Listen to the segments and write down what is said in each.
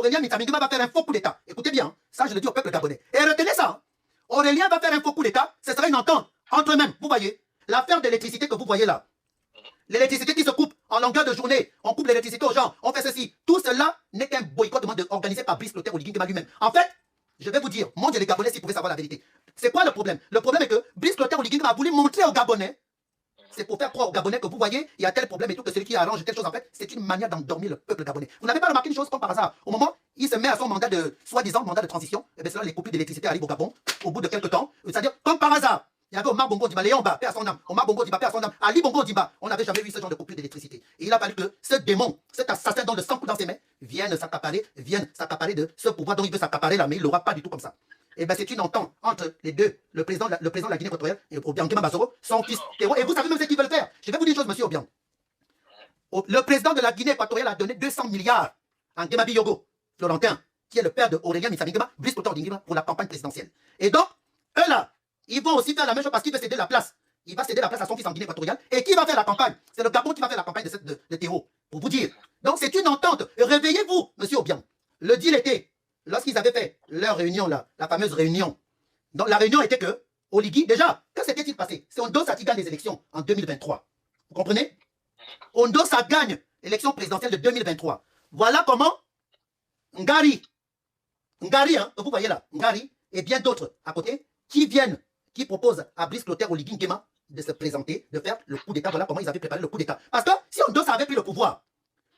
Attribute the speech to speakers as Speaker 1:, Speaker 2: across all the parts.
Speaker 1: Aurélien Mitsamingema va faire un faux coup d'État. Écoutez bien, ça je le dis au peuple gabonais. Et retenez ça, hein. Aurélien va faire un faux coup d'État, ce sera une entente entre eux-mêmes. Vous voyez, l'affaire d'électricité que vous voyez là, l'électricité qui se coupe en longueur de journée, on coupe l'électricité aux gens, on fait ceci. Tout cela n'est qu'un boycott organisé par Brice Clotaire Oligui Nguema lui-même. En fait, je vais vous dire, mon Dieu les Gabonais, s'ils pouvaient savoir la vérité. C'est quoi le problème? Le problème est que Brice Clotaire Oligui Nguema a voulu montrer aux Gabonais, c'est pour faire croire aux Gabonais que vous voyez, il y a tel problème et tout, que celui qui arrange telle chose, en fait, c'est une manière d'endormir le peuple gabonais. Vous n'avez pas remarqué une chose comme par hasard? Au moment où il se met à son mandat de, soi-disant, mandat de transition, et bien cela, les coupures d'électricité arrivent au Gabon, au bout de quelques temps. C'est-à-dire, comme par hasard, il y avait Omar Bongo Dimba, Léon Ba, paix à son âme. Omar Bongo Dimba, paix à son âme. Ali Bongo Dimba, on n'avait jamais vu ce genre de coupure d'électricité. Et il a fallu que ce démon, cet assassin dont le sang coule dans ses mains, vienne s'accaparer de ce pouvoir dont il veut s'accaparer là, mais il ne l'aura pas du tout comme ça. Et bien c'est une entente entre les deux, le président de la Guinée équatoriale et Obiang Nguema Bassoro, son fils Théo. Et vous savez même ce qu'ils veulent faire. Je vais vous dire une chose, monsieur Obiang. Le président de la Guinée équatoriale a donné 200 milliards à Nguema Biyogo, Florentin, qui est le père de Aurélien Mitsamingema, Brice Clotaire Oligui Nguema, pour la campagne présidentielle. Et donc, eux là, ils vont aussi faire la même chose parce qu'il veut céder la place. Il va céder la place à son fils en Guinée équatoriale. Et qui va faire la campagne? C'est le Gabon qui va faire la campagne de Théo, pour vous dire. Donc c'est une entente. Réveillez-vous, monsieur Obiang. Le deal était, lorsqu'ils avaient fait leur réunion là, la fameuse réunion. Donc la réunion était que, Oligui, déjà, que s'était-il passé? C'est Ondosa qui gagne les élections en 2023. Vous comprenez? Ondosa gagne l'élection présidentielle de 2023. Voilà comment Ngari, hein, que vous voyez là, Ngari et bien d'autres à côté, qui proposent à Brice Clotaire Oligui Nguema de se présenter, de faire le coup d'État. Voilà comment ils avaient préparé le coup d'État. Parce que si Ondosa avait pris le pouvoir,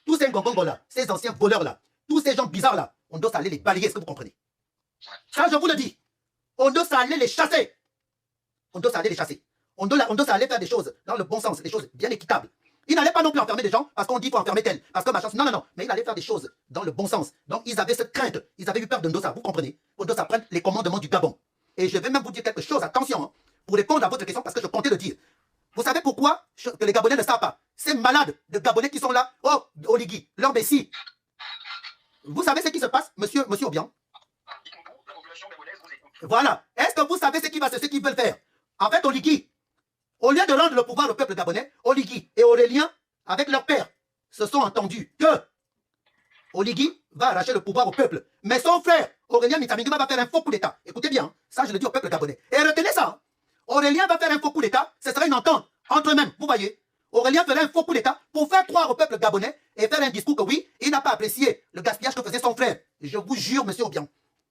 Speaker 1: tous ces gongongos là, ces anciens voleurs là, tous ces gens bizarres là, Ondosa allait les balayer, est-ce que vous comprenez? Ça, je vous le dis. Ondosa allait les chasser. Ondosa allait les chasser. Ondosa allait faire des choses dans le bon sens, des choses bien équitables. Il n'allait pas non plus enfermer des gens parce qu'on dit qu'il faut enfermer tel, parce que machin. Non, non, non. Mais il allait faire des choses dans le bon sens. Donc ils avaient cette crainte. Ils avaient eu peur d'Ondosa, vous comprenez? Ondosa prenne les commandements du Gabon. Et je vais même vous dire quelque chose, attention, hein, pour répondre à votre question, parce que je comptais le dire. Vous savez pourquoi que les Gabonais ne savent pas? Ces malades de Gabonais qui sont là, oh, Oligui, leur messie. Vous savez ce qui se passe, monsieur Obiang? Voilà. Est-ce que vous savez ce qu'ils veulent faire? En fait, Oligui, au lieu de rendre le pouvoir au peuple gabonais, Oligui et Aurélien, avec leur père, se sont entendus que Oligui va arracher le pouvoir au peuple. Mais son frère, Aurélien Mitsamingema, va faire un faux coup d'État. Écoutez bien, hein, ça je le dis au peuple gabonais. Et retenez ça, hein, Aurélien va faire un faux coup d'État, ce sera une entente entre eux-mêmes, vous voyez. Aurélien ferait un faux coup d'État pour faire croire au peuple gabonais et faire un discours que oui, il n'a pas apprécié le gaspillage que faisait son frère. Je vous jure, monsieur Obiang,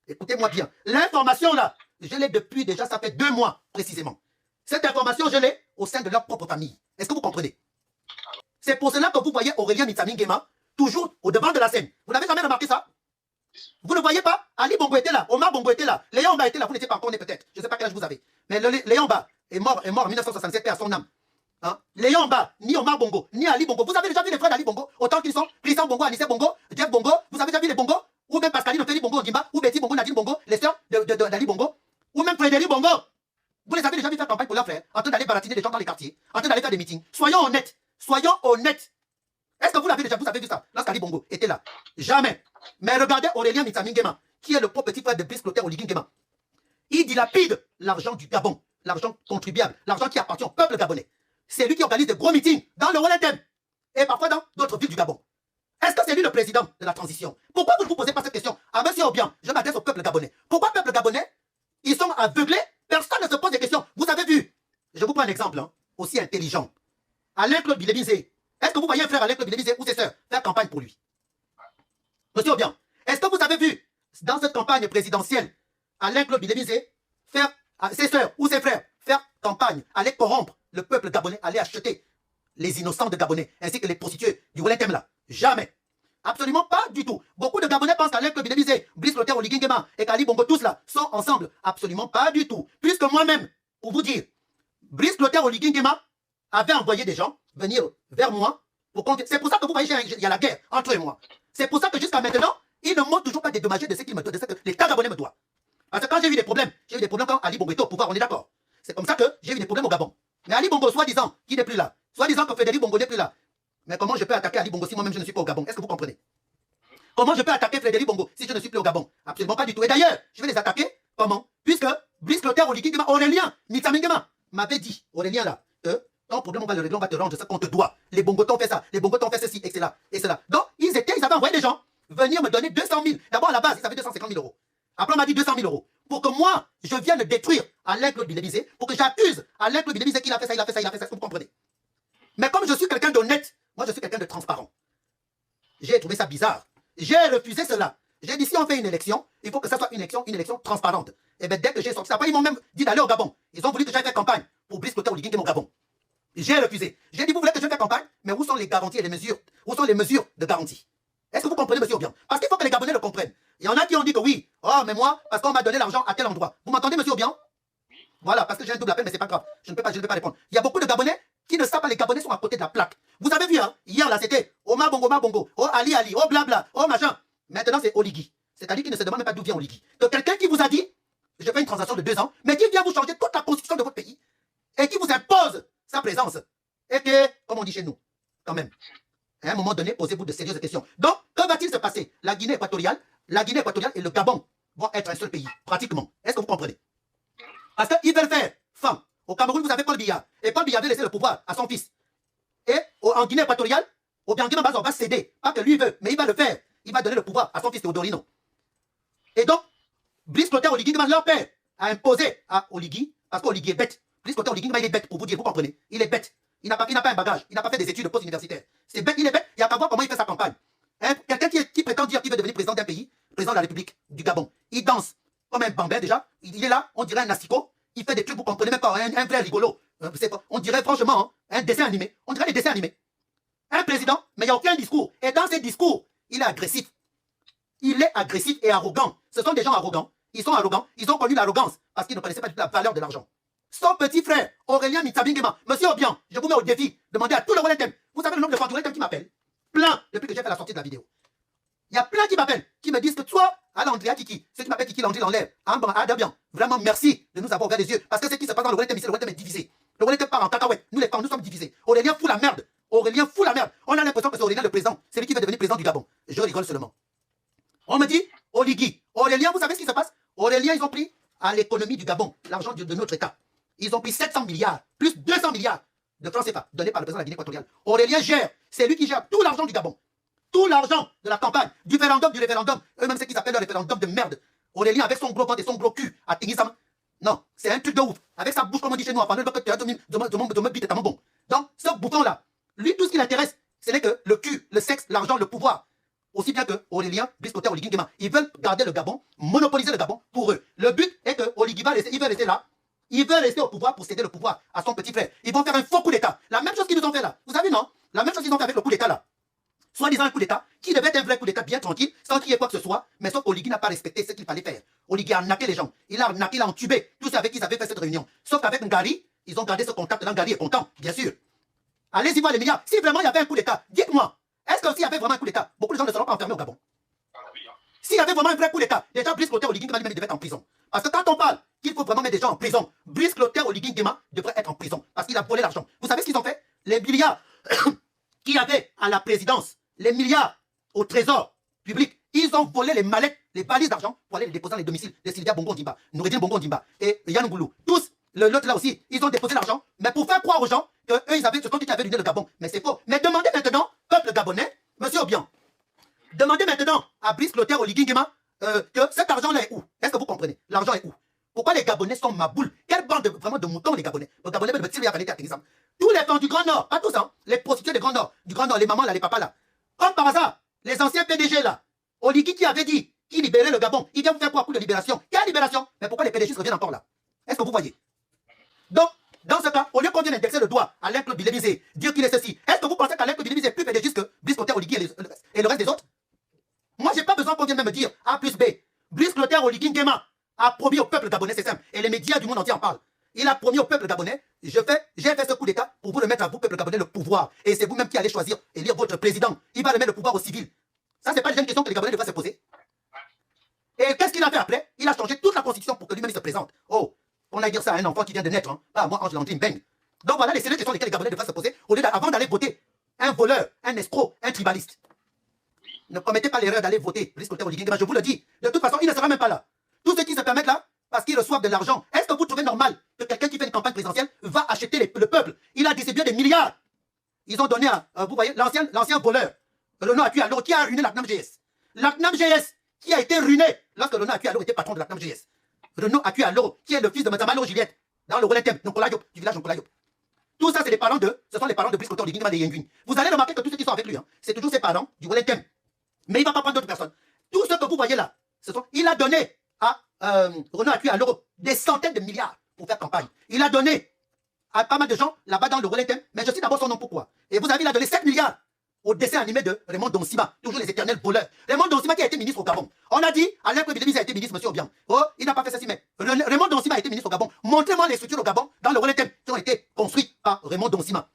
Speaker 1: écoutez-moi bien, l'information là, je l'ai depuis déjà, ça fait 2 mois précisément. Cette information, je l'ai au sein de leur propre famille. Est-ce que vous comprenez? C'est pour cela que vous voyez Aurélien Mitsamingema toujours au devant de la scène. Vous n'avez jamais remarqué ça? Vous ne voyez pas? Ali Bongo était là, Omar Bongo était là, Léon Ba était là, vous n'étiez pas encore né peut-être. Je ne sais pas quel âge vous avez. Mais Léon Ba est mort en 1967 à son âme. Hein? Léon Ba, ni Omar Bongo, ni Ali Bongo. Vous avez déjà vu les frères d'Ali Bongo? Autant qu'ils sont, Christian Bongo, Anissé Bongo, Jeff Bongo. Vous avez déjà vu les Bongo? Ou même Pascaline Oteli Bongo Ondimba, ou Betty Bongo, Nadine Bongo, les sœurs d'Ali Bongo. Ou même Frédéric Bongo. Vous les avez déjà vu faire campagne pour leurs frères, en train d'aller baratiner des gens dans les quartiers, en train d'aller faire des meetings. Soyons honnêtes. Soyons honnêtes. Est-ce que vous l'avez déjà, vous avez vu ça, lorsqu'Ali Bongo était là? Jamais. Mais regardez Aurélien Mitsamingema, qui est le propre petit frère de Brice Clotaire Oligui Nguema. Il dilapide l'argent du Gabon, l'argent contribuable, l'argent qui appartient au peuple gabonais. C'est lui qui organise de gros meetings dans le Roletem et parfois dans d'autres villes du Gabon. Est-ce que c'est lui le président de la transition? Pourquoi vous ne vous posez pas cette question? Ah, monsieur Obiang, je m'adresse au peuple gabonais. Pourquoi le peuple gabonais, ils sont aveuglés? Personne ne se pose des questions. Vous avez vu? Je vous prends un exemple, hein, aussi intelligent. Alain-Claude Bilebizé. Est-ce que vous voyez un frère Alain-Claude Bilebizé ou ses sœurs faire campagne pour lui? Monsieur Obiang, est-ce que vous avez vu, dans cette campagne présidentielle, Alain-Claude Bilebizé faire ses sœurs ou ses frères faire campagne, aller corrompre le peuple gabonais, aller acheter les innocents de Gabonais, ainsi que les prostituées du Roletem là? Jamais. Absolument pas du tout. Beaucoup de Gabonais pensent qu'Alain-Claude Bilebizé, Brice Clotaire Oligui Nguema et Kali Bongo, tous là, sont ensemble. Absolument pas du tout. Puisque moi-même, pour vous dire, Brice Clotaire Oligui Nguema avait envoyé des gens venir vers moi. C'est pour ça que vous voyez, il y a la guerre entre eux et moi. C'est pour ça que jusqu'à maintenant, ils ne m'ont toujours pas dédommagé de ce qu'il me doit, de ce que l'État gabonais me doit. Parce que quand j'ai eu des problèmes quand Ali Bongo était au pouvoir, on est d'accord. C'est comme ça que j'ai eu des problèmes au Gabon. Mais Ali Bongo, soi-disant, qui n'est plus là, soi-disant que Frédéric Bongo n'est plus là. Mais comment je peux attaquer Ali Bongo si moi-même je ne suis pas au Gabon? Est-ce que vous comprenez? Comment je peux attaquer Frédéric Bongo si je ne suis plus au Gabon? Absolument pas du tout. Et d'ailleurs, je vais les attaquer comment? Puisque Brice Clotaire Oligui Nguema, Aurélien Mitsamingema m'avait dit, Aurélien là, ton problème on va le régler, on va te rendre ce qu'on te doit. Les Bongo t'ont fait ça, les Bongo t'ont fait ceci, et cela, et cela. Donc ils avaient envoyé des gens venir me donner 200 000. D'abord, à la base, ils avaient 250 000 euros. Après, on m'a dit 200 000 euros. Pour que moi, je vienne détruire Alain-Claude Bilebizé, pour que j'accuse Alain-Claude Bilebizé qu'il a fait ça, il a fait ça, il a fait ça, est-ce que vous comprenez? Mais comme je suis quelqu'un d'honnête, moi je suis quelqu'un de transparent. J'ai trouvé ça bizarre. J'ai refusé cela. J'ai dit, si on fait une élection, il faut que ça soit une élection transparente. Et bien, dès que j'ai sorti ça, ils m'ont même dit d'aller au Gabon. Ils ont voulu que j'aille faire campagne pour Brice Clotaire Oligui au Gabon. J'ai refusé. J'ai dit, vous voulez que je fasse campagne, mais où sont les garanties et les mesures? Où sont les mesures de garantie? Est-ce que vous comprenez, monsieur Obiang? Parce qu'il faut que les Gabonais le comprennent. Il y en a qui ont dit que oui, oh, mais moi, parce qu'on m'a donné l'argent à tel endroit. Vous m'entendez, monsieur Obiang? Voilà, parce que j'ai un double appel, mais c'est pas grave. Je ne peux pas répondre. Il y a beaucoup de Gabonais qui ne savent pas, les Gabonais sont à côté de la plaque. Vous avez vu, hein, hier là, c'était Omar Bongo, oh Ali, oh blabla, oh machin. Maintenant, c'est Oligui. C'est-à-dire qu'il ne se demande même pas d'où vient Oligui. Que quelqu'un qui vous a dit, je fais une transaction de 2 ans, mais qui vient vous changer toute la constitution de votre pays et qui vous impose sa présence. Et que, comme on dit chez nous, quand même, à un moment donné, posez-vous de sérieuses questions. Donc, que va-t-il se passer? La Guinée équatoriale et le Gabon vont être un seul pays, pratiquement. Est-ce que vous comprenez? Parce qu'ils veulent faire fin. Au Cameroun, vous avez Paul Biya. Et Paul Biya avait laissé le pouvoir à son fils. Et en Guinée équatoriale, Obiangema Bazo va céder. Pas que lui veut, mais il va le faire. Il va donner le pouvoir à son fils Théodorino. Et donc, Brice Clotaire Oligui, leur père, a imposé à Oligui, parce qu'Oligui est bête. Brice Clotaire Oligui, il est bête, pour vous dire, vous comprenez? Il est bête. Il n'a pas un bagage. Il n'a pas fait des études post-universitaires. C'est bête, il est bête. Il n'y a qu'à voir comment il fait sa campagne. Hein? Quelqu'un qui prétend dire qu'il veut devenir président d'un pays, président de la République du Gabon, il danse comme un bambin déjà. Il est là, on dirait un asticot. Il fait des trucs, vous comprenez même pas, un vrai rigolo. On dirait franchement un dessin animé. On dirait des dessins animés. Un président, mais il n'y a aucun discours. Et dans ses discours, il est agressif. Il est agressif et arrogant. Ce sont des gens arrogants. Ils sont arrogants. Ils ont connu l'arrogance parce qu'ils ne connaissaient pas du tout la valeur de l'argent. Son petit frère, Aurélien Mitsabingema, monsieur Obiang, je vous mets au défi. Demandez à tout le Roletem. Vous savez le nombre de Roletem qui m'appellent? Plein, depuis que j'ai fait la sortie de la vidéo. Il y a plein qui m'appellent, qui me disent que toi, à Andrea Kiki, ceux qui m'appellent Kiki Landry l'enlève. Vraiment, merci de nous avoir ouvert les yeux. Parce que ce qui se passe dans le Roletem ici, le Roletem est divisé. Le Roletem part en cacahuète. Nous les femmes, nous sommes divisés. Aurélien fout la merde. Aurélien fout la merde. On a l'impression que c'est Aurélien le président. C'est lui qui va devenir président du Gabon. Je rigole seulement. On me dit, Oligui. Aurélien, vous savez ce qui se passe? Aurélien, ils ont pris à l'économie du Gabon, l'argent de notre État. Ils ont pris 700 milliards, plus 200 milliards de francs CFA, donnés par le président de la Guinée équatoriale. Aurélien gère, c'est lui qui gère tout l'argent du Gabon. Tout l'argent de la campagne, du référendum, eux-mêmes ce qu'ils appellent le référendum de merde. Aurélien avec son gros ventre et son gros cul à Tingisam. Non, c'est un truc de ouf. Avec sa bouche, comme on dit chez nous, en parlant de bite et bon. Donc, ce bouton-là, lui, tout ce qui l'intéresse, ce n'est que le cul, le sexe, l'argent, le pouvoir. Aussi bien que Aurélien, Brice Clotaire Oligui Nguema. Ils veulent garder le Gabon, monopoliser le Gabon pour eux. Le but est que Oligui il veut rester là. Il veut rester au pouvoir pour céder le pouvoir à son petit frère. Ils vont faire un faux coup d'État. La même chose qu'ils nous ont fait là. Vous savez, non? La même chose qu'ils ont fait avec le coup d'État là. Soit-disant un coup d'État qui devait être un vrai coup d'État bien tranquille, sans qu'il y ait quoi que ce soit, mais sauf qu'Oligui n'a pas respecté ce qu'il fallait faire. Oligui a arnaqué les gens. Il a arnaqué, il a entubé. Tous ceux avec qui ils avaient fait cette réunion. Sauf qu'avec Ngari, ils ont gardé ce contact-là. Ngari est content, bien sûr. Allez-y voir les milliards. Si vraiment il y avait un coup d'État, dites-moi, est-ce que s'il y avait vraiment un coup d'État, beaucoup de gens ne seront pas enfermés au Gabon? S'il y avait vraiment un vrai coup d'État, déjà Brice Clotaire Oligui Nguema lui-même devait être en prison. Parce que quand on parle qu'il faut vraiment mettre des gens en prison, Brice Clotaire Oligui Nguema devrait être en prison. Parce qu'il a volé l'argent. Vous savez ce qu'ils ont fait? Les milliards qu'il y avait à la présidence, les milliards au trésor public, ils ont volé les mallettes, les valises d'argent pour aller les déposer dans les domiciles de Sylvia Bongo Ndimba, Noureddin Bongo Ndimba et Yann Goulou. Tous, l'autre là aussi, ils ont déposé l'argent, mais pour faire croire aux gens qu'eux, ils avaient ce truc qui avait ruiné le Gabon. Mais c'est faux. Mais demandez maintenant, peuple gabonais, monsieur Obiang, demandez maintenant à Brice Clotaire Oligui Nguema que cet argent-là est où? Est-ce que vous comprenez? L'argent est où? Pourquoi les Gabonais sont maboules? Quelle bande vraiment de moutons les Gabonais? Les Gabonais veulent me tirer à Valérie à exemple. Tous les femmes du Grand Nord, pas tous, hein, les prostituées du Grand Nord, les mamans là, les papas là. Comme par hasard, les anciens PDG là, Oligui qui avait dit qu'il libérait le Gabon, il vient vous faire quoi pour de libération? Quelle libération? Mais pourquoi les PDG reviennent encore là? Est-ce que vous voyez? Donc, dans ce cas, au lieu qu'on vienne indexer le doigt à Alain-Claude Bilebizé, dire qu'il est ceci, est-ce que vous pensez qu'Alain-Claude Bilebizé est plus PDG que Brice Clotaire Oligui et le reste des autres? Moi, j'ai pas besoin qu'on vienne même me dire A plus B. Brice Clotaire Oligui Nguema a promis au peuple gabonais, c'est simple, et les médias du monde entier en parlent. Il a promis au peuple gabonais, j'ai fait ce coup d'État pour vous remettre à vous, peuple gabonais, le pouvoir. Et c'est vous-même qui allez choisir et élire votre président. Il va remettre le pouvoir aux civils. Ça, c'est pas une question que les Gabonais devraient se poser. Et qu'est-ce qu'il a fait après? Il a changé toute la constitution pour que lui-même se présente. Oh, on a dire ça à un enfant qui vient de naître, hein. Pas à moi, Ange Landry, bang. Donc voilà les sérieuses questions lesquelles les Gabonais devraient se poser au lieu avant d'aller voter un voleur, un escroc, un tribaliste. Ne commettez pas l'erreur d'aller voter Brice Clotaire Oligui Nguema, je vous le dis. De toute façon, il ne sera même pas là. Tous ceux qui se permettent là, parce qu'ils reçoivent de l'argent, est-ce que vous trouvez normal que quelqu'un qui fait une campagne présidentielle va acheter le peuple? Il a distribué des milliards. Ils ont donné à, vous voyez, l'ancien voleur, le nom a tué à l'autre qui a ruiné la GS. La CNAM GS, qui a été ruiné lorsque Renaud Akualo était patron de la CNAM GS. Renaud Akualo, qui est le fils de Mme Malo Juliette, dans le Rolentem, du village Nkolayop. Tout ça, c'est les parents ce sont les parents de Brice Kotor, de Yenguin. Vous allez remarquer que tous ceux qui sont avec lui, hein, c'est toujours ses parents du Rolentem. Mais il ne va pas prendre d'autres personnes. Tout ce que vous voyez là, il a donné à Renaud Akualo des centaines de milliards pour faire campagne. Il a donné à pas mal de gens là-bas dans le Rolentem, mais je sais d'abord son nom pourquoi. Et vous avez, il a donné 7 milliards au dessin animé de Raymond Donsima, toujours les éternels voleurs. Raymond Donsima qui a été ministre au Gabon. On a dit, Alain Kouébidébis a été ministre, monsieur Obiang. Oh, il n'a pas fait ceci, mais Raymond Donsima a été ministre au Gabon. Montrez-moi les structures au Gabon, dans le Rolentem, qui ont été construites par Raymond Donsima.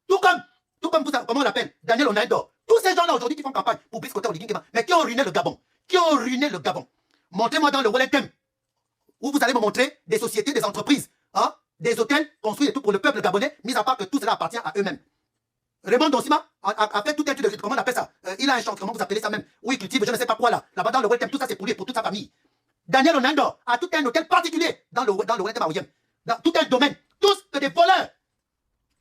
Speaker 1: Tout comme vous, comment on l'appelle, Daniel Onaïdor. Tous ces gens-là aujourd'hui qui font campagne pour Brice Kotor Oligui, mais qui ont ruiné le Gabon. Qui ont ruiné le Gabon. Montrez-moi dans le Rolentem, où vous allez me montrer des sociétés, des entreprises, hein, des hôtels construits et tout pour le peuple gabonais, mis à part que tout cela appartient à eux-mêmes. Raymond Donsima a fait tout un truc de... Comment on appelle ça? Il a un champ, comment vous appelez ça même? Oui, cultive, je ne sais pas quoi là. Là-bas dans le Rolentem, tout ça c'est pour lui, pour toute sa famille. Daniel Onando a tout un hôtel particulier dans le Rolentem à Oyem. Dans tout un domaine. Tous que des voleurs.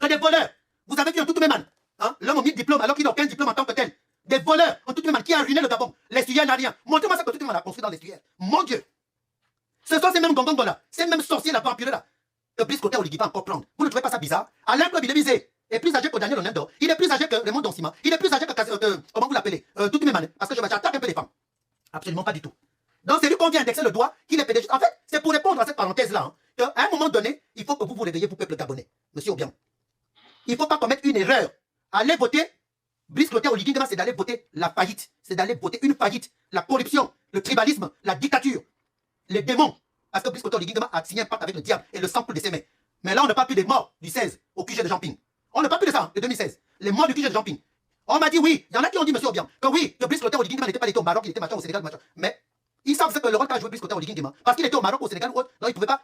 Speaker 1: Que des voleurs. Vous avez vu en tout même, hein? L'homme a mis le diplôme alors qu'il n'a aucun diplôme en tant que tel. Des voleurs en tout même qui a ruiné le Gabon. L'estuaire n'a rien. Montrez-moi ça que tout le monde a construit dans l'estuaire. Mon Dieu. Ce sont ces mêmes gongongos là. Ces mêmes sorciers là, vampireux là. Que Brice Kotor Oligui va encore prendre. Vous ne trouvez pas ça bizarre? Alain Kouébidébis est plus âgé que Daniel Onendo. Il est plus âgé que Raymond Donsima. Il est plus âgé que comment vous l'appelez? Tout de même, parce que j'attaque un peu les femmes. Absolument pas du tout. Donc c'est lui qu'on vient indexer le doigt qu'il est PDG. En fait, c'est pour répondre à cette parenthèse-là. Hein, qu'à un moment donné, il faut que vous vous réveillez pour le peuple gabonais. Monsieur Obiang. Il ne faut pas commettre une erreur. Aller voter, Brice Kotor Oligui, c'est d'aller voter la faillite. C'est d'aller voter une faillite. La corruption, le tribalisme, la dictature, les démons. Parce que Brice Kotor Oligui a signé un pacte avec le diable et le sang coule de ses mains. Mais là, on ne parle plus des morts du 16 au QG de Jean-Ping. On ne parle plus de ça, de 2016. Les morts du QG de Jean-Ping. On m'a dit oui, il y en a qui ont dit, monsieur Obiang, que oui, que Brice Kotor Oligui n'était pas au Maroc, il était machin au Sénégal, machin. Mais ils savent ce que le rôle qu'a joué Brice Kotor Oligui, parce qu'il était au Maroc, au Sénégal ou autre, non, il ne pouvait pas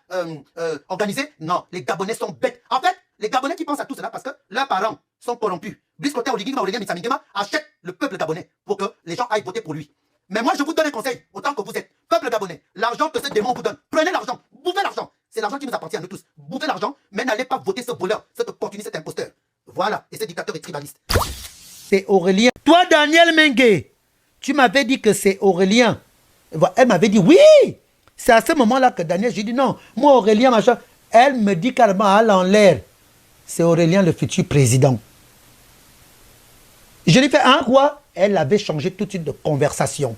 Speaker 1: organiser. Non, les Gabonais sont bêtes. En fait, les Gabonais qui pensent à tout cela parce que leurs parents sont corrompus. Brice Kotor Oligui, Aurélien Mitsamingema, achète le peuple gabonais pour que les gens aillent voter pour lui. Mais moi, je vous donne un conseil, autant que vous êtes peuple gabonais. L'argent que ce démon vous donne, prenez l'argent, bouffez l'argent. C'est l'argent qui nous appartient à nous tous. Bouffez l'argent, mais n'allez pas voter ce voleur, cet opportuniste, cet imposteur. Voilà, et ce dictateur est tribaliste. C'est Aurélien. Toi, Daniel Mengue, tu m'avais dit que c'est Aurélien. Elle m'avait dit oui. C'est à ce moment-là que Daniel, j'ai dit non. Moi, Aurélien, machin. Elle me dit carrément, elle en l'air. C'est Aurélien, le futur président. Je lui fais un quoi? Elle avait changé tout de suite de conversation.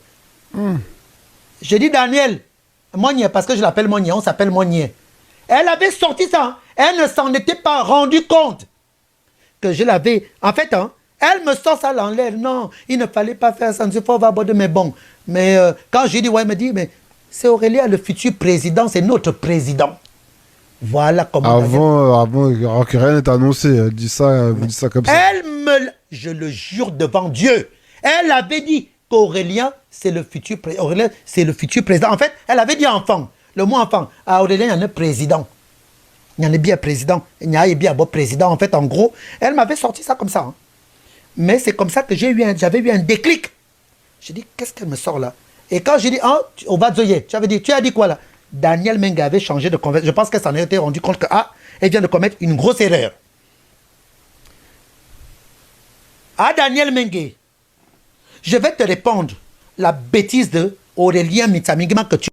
Speaker 1: J'ai dit, Daniel, Mognier, parce que je l'appelle Mognier, on s'appelle Mognier. Elle avait sorti ça. Elle ne s'en était pas rendue compte que je l'avais. En fait, hein, elle me sort ça en l'air. Non, il ne fallait pas faire ça. Il faut aborder mes bons. Mais quand j'ai dit, ouais, elle me dit, mais c'est Aurélien, le futur président, c'est notre président. Voilà comment.
Speaker 2: Avant que rien n'ait annoncé, vous dites ça comme ça.
Speaker 1: Je le jure devant Dieu, elle avait dit qu'Aurélien, c'est le futur président. Aurélien, c'est le futur président. En fait, elle avait dit enfant. Le mot enfant. À Aurélien, il y en a un président. Il y en a bien président. Il y a bien un bon président. En fait, en gros, elle m'avait sorti ça comme ça. Hein. Mais c'est comme ça que j'avais eu un déclic. J'ai dit, qu'est-ce qu'elle me sort là? Et quand j'ai dit, oh, on va zoyer, tu as dit quoi là? Daniel Mengue avait changé de conversation. Je pense qu'elle s'en était rendu compte que, elle vient de commettre une grosse erreur. Daniel Mengue, je vais te répondre la bêtise de Aurélien Mitsamingema que tu